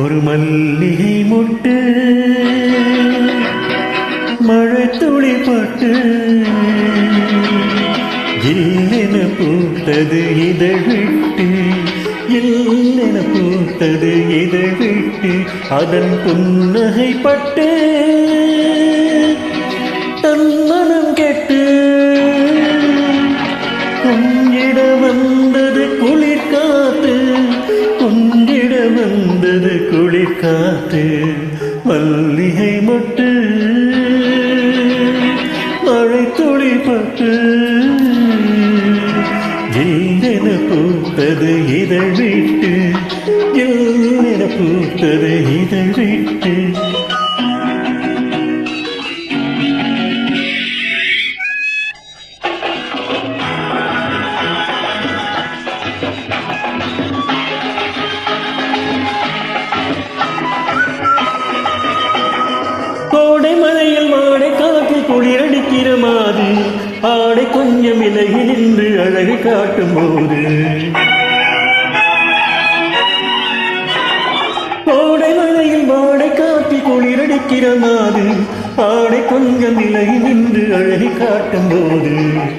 ஒரு மல்லிகை மொட்டு மழை துளி பட்டு இல்லென பூத்தது இதழ் விட்டு, இல்லென பூத்தது இதழ் விட்டு, அதன் புன்னகை பட்டு தன் மனம் கெட்டு கொஞ்சிட வந்தது குளிர் காத்து, கொஞ்சிட வந்தது குளிர் காத்து. மல்லிகை மொட்டு மழை துளி பட்டு இல்லென பூத்தது இதழ் விட்டு, இல்லென பூத்தது இதழ் விட்டு. கோடை மலையில் மாடை காற்று குளிரடிக்கிற மாது, ஆடை கொஞ்சம் விலகி நின்று அழகை காட்டும் போது, கோடை மலையில் மாடை காற்று குளிரடிக்கிற மாது, ஆடை கொஞ்சம் விலகி நின்று அழகை காட்டும் போது,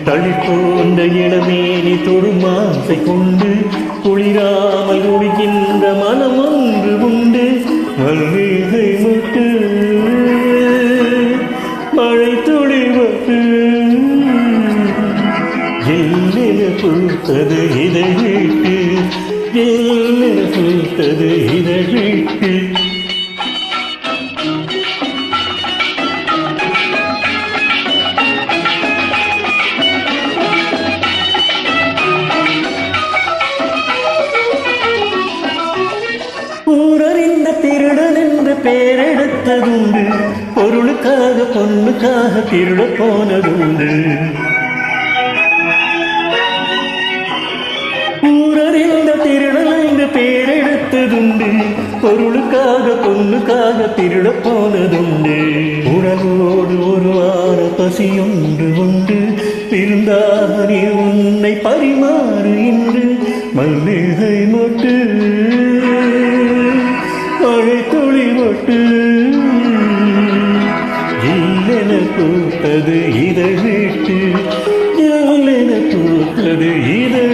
தளிப்போன்ற இளமேனி தொடும் ஆசை கொண்டு குளிராமல் ஒழிக்கின்ற மனம் ஒன்று உண்டு. மல்லிகை மொட்டு மழை துளி பட்டு இல்லென பூத்தது இதழ் விட்டு, இல்லென பூத்தது இதழ் விட்டு. ஊரறிந்த திருடன் என்று பெயரெடுத்ததுண்டு, பொருளுக்காக பொண்ணுக்காக திருட போனதுண்டு. ஊரறிந்த திருடன் என்று பெயரெடுத்ததுண்டு, பொருளுக்காக பொண்ணுக்காக திருட போனதுண்டு. உணவோடு ஒரு வார பசியொன்று உண்டு, இருந்தாக நீ உன்னை பரிமாறு இன்று. மல்லிகை மொட்டு மழை துளி மொட்டு இல்லென பூத்தது இதழ் விட்டு, இல்லென பூத்தது இதழ்